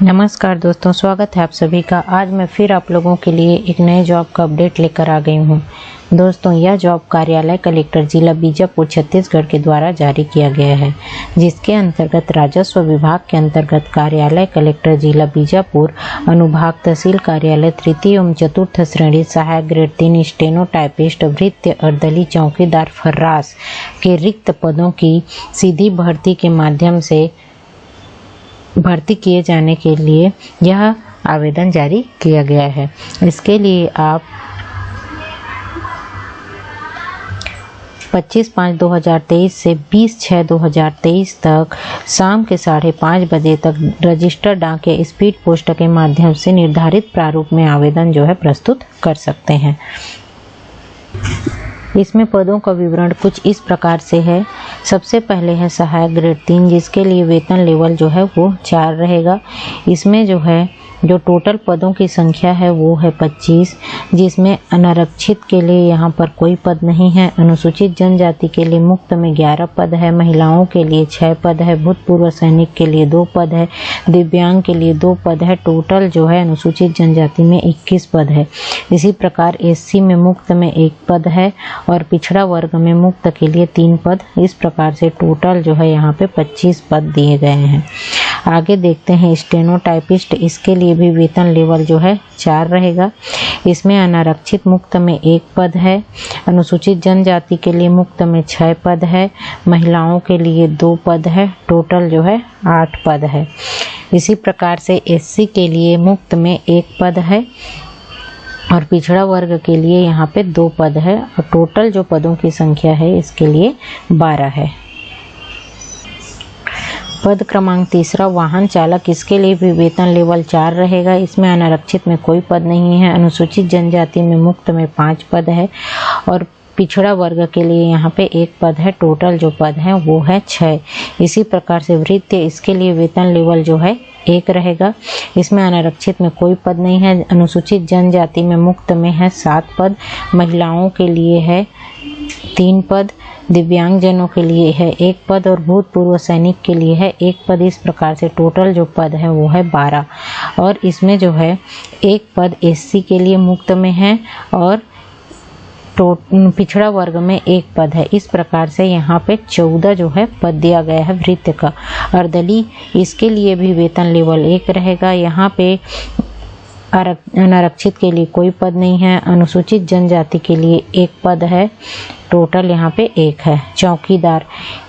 नमस्कार दोस्तों, स्वागत है आप सभी का। आज मैं फिर आप लोगों के लिए एक नए जॉब का अपडेट लेकर आ गई हूं। दोस्तों, यह जॉब कार्यालय कलेक्टर जिला बीजापुर छत्तीसगढ़ के द्वारा जारी किया गया है, जिसके अंतर्गत राजस्व विभाग के अंतर्गत कार्यालय कलेक्टर जिला बीजापुर अनुभाग तहसील कार्यालय तृतीय एवं चतुर्थ श्रेणी सहायक ग्रेड 3 स्टेनो टाइपिस्ट भृत्य अर्दली चौकीदार फर्रास के रिक्त पदों की सीधी भर्ती के माध्यम से भर्ती किए जाने के लिए यह आवेदन जारी किया गया है। इसके लिए आप 25/5/2023 से 20/6/2023 तक शाम के 5:30 बजे तक रजिस्टर्ड डाक या स्पीड पोस्ट के माध्यम से निर्धारित प्रारूप में आवेदन प्रस्तुत कर सकते हैं। इसमें पदों का विवरण कुछ इस प्रकार से है। सबसे पहले है सहायक ग्रेड 3, जिसके लिए वेतन लेवल वो 4 रहेगा। इसमें जो टोटल पदों की संख्या है वो है 25, जिसमें अनारक्षित के लिए यहाँ पर कोई पद नहीं है। अनुसूचित जनजाति के लिए मुक्त में 11 पद है, महिलाओं के लिए 6 पद है, भूतपूर्व सैनिक के लिए 2 पद है, दिव्यांग के लिए 2 पद है। टोटल अनुसूचित जनजाति में 21 पद है। इसी प्रकार SC में मुक्त में 1 पद है और पिछड़ा वर्ग में मुक्त के लिए 3 पद। इस प्रकार से टोटल यहाँ पे 25 पद दिए गए हैं। आगे देखते हैं स्टेनो टाइपिस्ट। इसके लिए भी वेतन लेवल 4 रहेगा। इसमें अनारक्षित मुक्त में 1 पद है, अनुसूचित जनजाति के लिए मुक्त में 6 पद है, महिलाओं के लिए 2 पद है। टोटल 8 पद है। इसी प्रकार से SC के लिए मुक्त में 1 पद है और पिछड़ा वर्ग के लिए यहाँ पे 2 पद है और टोटल पदों की संख्या है इसके लिए 12 है। पद क्रमांक 3 वाहन चालक। इसके लिए भी वेतन लेवल 4 रहेगा। इसमें अनारक्षित में कोई पद नहीं है, अनुसूचित जनजाति में मुक्त में 5 पद है और पिछड़ा वर्ग के लिए यहाँ पे 1 पद है। टोटल पद है वो है 6। इसी प्रकार से भृत्य। इसके लिए वेतन लेवल 1 रहेगा। इसमें अनारक्षित में कोई पद नहीं है, अनुसूचित जनजाति में मुक्त में है 7 पद, महिलाओं के लिए है 3 पद, दिव्यांग जनों के लिए है 1 पद और भूतपूर्व सैनिक के लिए है 1 पद। इस प्रकार से टोटल पद है वो है 12 और इसमें 1 पद SC के लिए मुक्त में है और पिछड़ा वर्ग में 1 पद है। इस प्रकार से यहाँ पे 14 पद दिया गया है भृत्य का। अर्दली। इसके लिए भी वेतन लेवल 1 रहेगा। यहाँ पे अनारक्षित के लिए कोई पद नहीं है, अनुसूचित जनजाति के लिए 1 पद है। टोटल यहाँ पे 1 है। चौकीदार।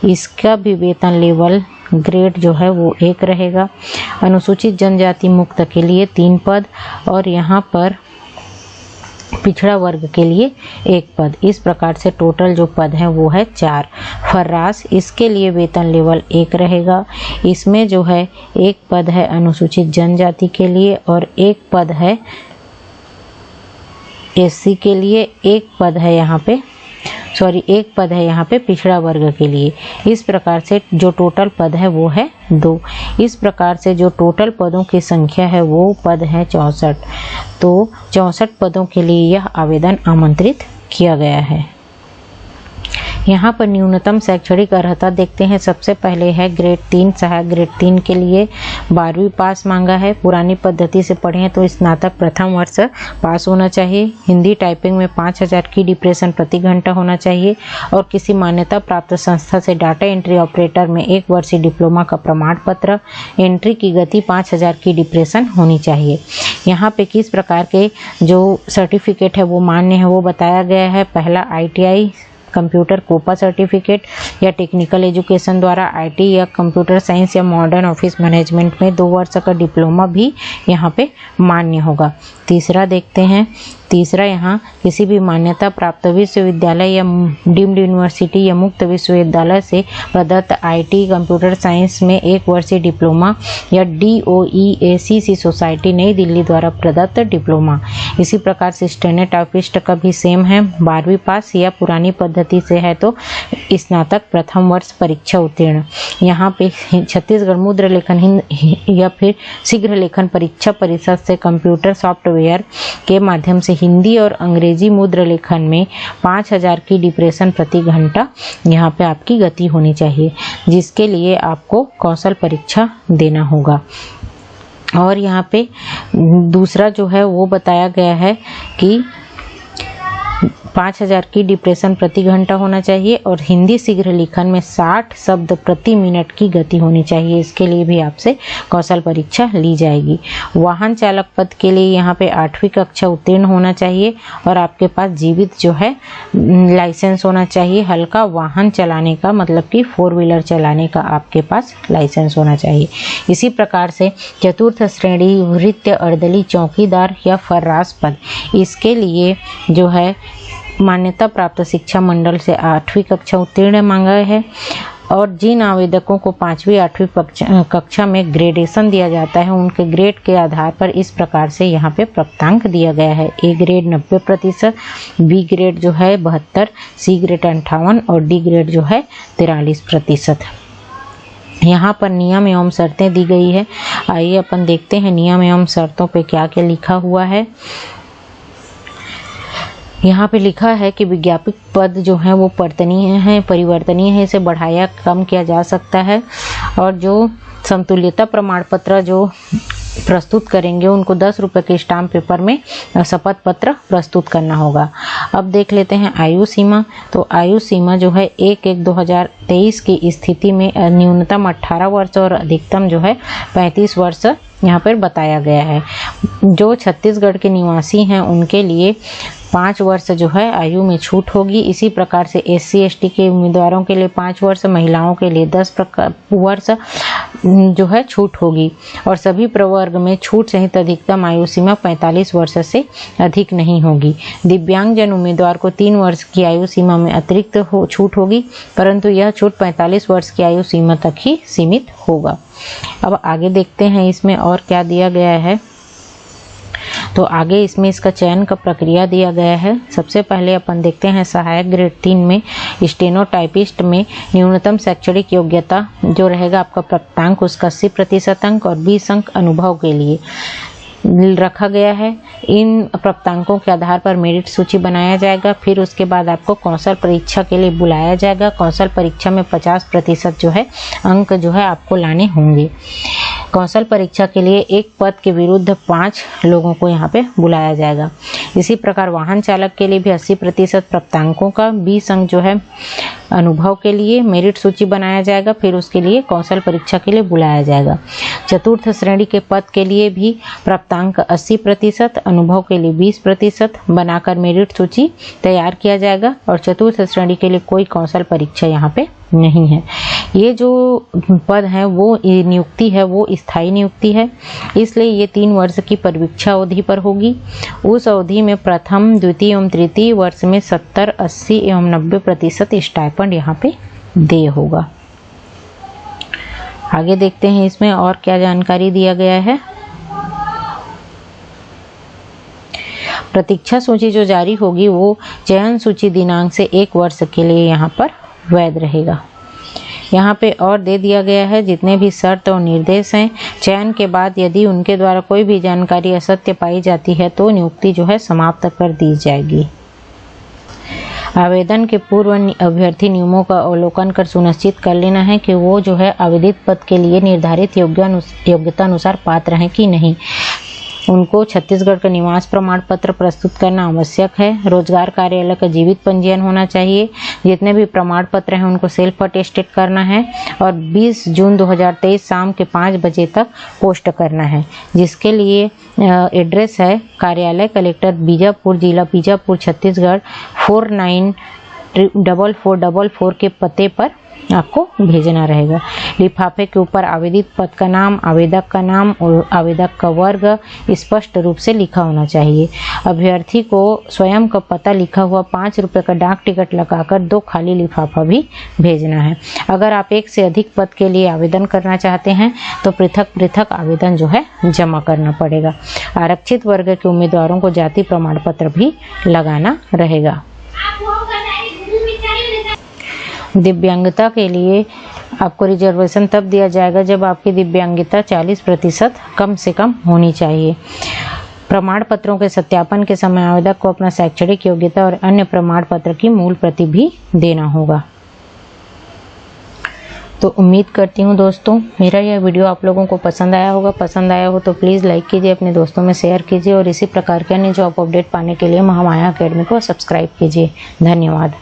इसका भी वेतन लेवल ग्रेड वो 1 रहेगा। अनुसूचित जनजाति मुक्त के लिए 3 पद और यहाँ पर पिछड़ा वर्ग के लिए 1 पद। इस प्रकार से टोटल पद है वो है 4। फर्रास। इसके लिए वेतन लेवल 1 रहेगा। इसमें 1 पद है अनुसूचित जनजाति के लिए और 1 पद है SC के लिए, 1 पद है यहाँ पे पिछड़ा वर्ग के लिए। इस प्रकार से टोटल पद है वो है 2। इस प्रकार से टोटल पदों की संख्या है वो पद है 64। तो 64 पदों के लिए यह आवेदन आमंत्रित किया गया है। यहाँ पर न्यूनतम शैक्षणिक अर्हता देखते हैं। सबसे पहले है ग्रेड 3 सहायक ग्रेड 3 के लिए 12वीं पास मांगा है। पुरानी पद्धति से पढ़ें तो स्नातक प्रथम वर्ष पास होना चाहिए। हिंदी टाइपिंग में 5000 की डिप्रेशन प्रति घंटा होना चाहिए और किसी मान्यता प्राप्त संस्था से डाटा एंट्री ऑपरेटर में 1 वर्षीय डिप्लोमा का प्रमाण पत्र। एंट्री की गति 5000 की डिप्रेशन होनी चाहिए। यहाँ पे किस प्रकार के सर्टिफिकेट है वो मान्य है वो बताया गया है। पहला ITI कंप्यूटर कोपा सर्टिफिकेट या टेक्निकल एजुकेशन द्वारा IT या कंप्यूटर साइंस या मॉडर्न ऑफिस मैनेजमेंट में 2 वर्ष का डिप्लोमा भी यहाँ पे मान्य होगा। तीसरा देखते हैं। यहाँ किसी भी मान्यता प्राप्त विश्वविद्यालय या डीम्ड यूनिवर्सिटी या मुक्त विश्वविद्यालय से प्रदत्त IT कंप्यूटर साइंस में 1 वर्षीय डिप्लोमा या DOE-ACC सोसाइटी नई दिल्ली द्वारा प्रदत्त डिप्लोमा। इसी प्रकार से स्टेनो टाइपिस्ट का भी सेम है। 12वीं पास या पुरानी पद्धति से है तो स्नातक प्रथम वर्ष परीक्षा उत्तीर्ण। यहाँ पे छत्तीसगढ़ मुद्रा लेखन या फिर शीघ्र लेखन परीक्षा परिषद से कंप्यूटर सॉफ्टवेयर के माध्यम से हिंदी और अंग्रेजी मुद्रा लेखन में 5000 की डिप्रेशन प्रति घंटा यहाँ पे आपकी गति होनी चाहिए, जिसके लिए आपको कौशल परीक्षा देना होगा। और यहाँ पे दूसरा जो है वो बताया गया है कि 5000 की डिप्रेशन प्रति घंटा होना चाहिए और हिंदी शीघ्र लिखन में 60 शब्द प्रति मिनट की गति होनी चाहिए। इसके लिए भी आपसे कौशल परीक्षा ली जाएगी। वाहन चालक पद के लिए यहाँ पे 8वीं कक्षा उत्तीर्ण होना चाहिए और आपके पास जीवित जो है लाइसेंस होना चाहिए। हल्का वाहन चलाने का मतलब कि 4 व्हीलर चलाने का आपके पास लाइसेंस होना चाहिए। इसी प्रकार से चतुर्थ श्रेणी वृत्य अर्दली चौकीदार या फर्रास पद, इसके लिए जो है मान्यता प्राप्त शिक्षा मंडल से 8वीं कक्षा उत्तीर्ण मांगा है। और जिन आवेदकों को 5वीं 8वीं कक्षा में ग्रेडेशन दिया जाता है उनके ग्रेड के आधार पर इस प्रकार से यहाँ पे प्राप्तांक दिया गया है। ए ग्रेड 90%, बी ग्रेड जो है 72%, सी ग्रेड 58% और डी ग्रेड जो है 43%। यहाँ पर नियम एवं शर्तें दी गई है। आइए अपन देखते हैं नियम एवं शर्तों पे क्या क्या लिखा हुआ है। यहाँ पे लिखा है कि विज्ञापित पद जो है वो परिवर्तनीय है, इसे बढ़ाया कम किया जा सकता है। और जो समतुल्यता प्रमाण पत्र जो प्रस्तुत करेंगे उनको 10 रुपये के स्टाम्प पेपर में शपथ पत्र प्रस्तुत करना होगा। अब देख लेते हैं आयु सीमा। तो आयु सीमा जो है 1/1/2023 की स्थिति में न्यूनतम 18 वर्ष और अधिकतम जो है 35 वर्ष यहाँ पर बताया गया है। जो छत्तीसगढ़ के निवासी हैं उनके लिए 5 वर्ष जो है आयु में छूट होगी। इसी प्रकार से SC ST के उम्मीदवारों के लिए 5 वर्ष, महिलाओं के लिए 10 वर्ष जो है छूट होगी। और सभी प्रवर्ग में छूट सहित अधिकतम आयु सीमा 45 वर्ष से अधिक नहीं होगी। दिव्यांगजन उम्मीदवार को 3 वर्ष की आयु सीमा में अतिरिक्त छूट होगी, परंतु यह छूट 45 वर्ष की आयु सीमा तक ही सीमित होगा। अब आगे देखते हैं इसमें और क्या दिया गया है। तो आगे इसमें इसका चयन का प्रक्रिया दिया गया है। सबसे पहले अपन देखते हैं सहायक ग्रेड 3 में स्टेनोटाइपिस्ट में न्यूनतम शैक्षणिक योग्यता जो रहेगा आपका प्राप्तांक उसका 80% अंक और 20 अंक अनुभव के लिए रखा गया है। इन प्राप्तांकों के आधार पर मेरिट सूची बनाया जाएगा। फिर उसके बाद आपको कौशल परीक्षा के लिए बुलाया जाएगा। कौशल परीक्षा में 50% जो है अंक जो है आपको लाने होंगे। कौशल परीक्षा के लिए एक पद के विरुद्ध 5 लोगों को यहाँ पे बुलाया जाएगा। इसी प्रकार वाहन चालक के लिए भी 80% प्राप्तांकों का 20 अंक जो है अनुभव के लिए मेरिट सूची बनाया जाएगा। फिर उसके लिए कौशल परीक्षा के लिए बुलाया जाएगा। चतुर्थ श्रेणी के पद के लिए भी प्राप्तांक 80%, अनुभव के लिए 20% बनाकर मेरिट सूची तैयार किया जाएगा। और चतुर्थ श्रेणी के लिए कोई कौशल परीक्षा यहाँ पे नहीं है। ये जो पद है वो नियुक्ति है वो स्थायी नियुक्ति है, इसलिए ये 3 वर्ष की परीक्षा अवधि पर होगी। उस अवधि में प्रथम, द्वितीय एवं तृतीय वर्ष में 70, 80 एवं 90% स्टाइपेंड यहाँ पे दे होगा। आगे देखते हैं इसमें और क्या जानकारी दिया गया है। प्रतीक्षा सूची जो जारी होगी वो चयन सूची दिनांक से 1 वर्ष के लिए यहाँ पर वैध रहेगा। यहाँ पे और दे दिया गया है जितने भी शर्त और निर्देश हैं। चयन के बाद यदि उनके द्वारा कोई भी जानकारी असत्य पाई जाती है तो नियुक्ति जो है समाप्त कर दी जाएगी। आवेदन के पूर्व अभ्यर्थी नियमों का अवलोकन कर सुनिश्चित कर लेना है कि वो जो है आवेदित पद के लिए निर्धारित योग्यता अनुसार पात्र हैं कि नहीं। उनको छत्तीसगढ़ का निवास प्रमाण पत्र प्रस्तुत करना आवश्यक है। रोजगार कार्यालय का जीवित पंजीयन होना चाहिए। जितने भी प्रमाण पत्र हैं उनको सेल्फ अटेस्टेड करना है और 20 जून 2023 शाम के 5 बजे तक पोस्ट करना है। जिसके लिए एड्रेस है कार्यालय कलेक्टर बीजापुर, जिला बीजापुर, छत्तीसगढ़ 494444 के पते पर आपको भेजना रहेगा। लिफाफे के ऊपर आवेदित पद का नाम, आवेदक का नाम और आवेदक का वर्ग स्पष्ट रूप से लिखा होना चाहिए। अभ्यर्थी को स्वयं का पता लिखा हुआ 5 रुपये का डाक टिकट लगाकर 2 खाली लिफाफा भी भेजना है। अगर आप 1 से अधिक पद के लिए आवेदन करना चाहते हैं तो पृथक पृथक आवेदन जो है जमा करना पड़ेगा। आरक्षित वर्ग के उम्मीदवारों को जाति प्रमाण पत्र भी लगाना रहेगा। दिव्यांगता के लिए आपको रिजर्वेशन तब दिया जाएगा जब आपकी दिव्यांगता 40% कम से कम होनी चाहिए। प्रमाण पत्रों के सत्यापन के समय आवेदक को अपना शैक्षणिक योग्यता और अन्य प्रमाण पत्र की मूल प्रति भी देना होगा। तो उम्मीद करती हूँ दोस्तों मेरा यह वीडियो आप लोगों को पसंद आया होगा। पसंद आया हो तो प्लीज़ लाइक कीजिए, अपने दोस्तों में शेयर कीजिए और इसी प्रकार के अन्य जॉब अपडेट पाने के लिए महामाया अकेडमी को सब्सक्राइब कीजिए। धन्यवाद।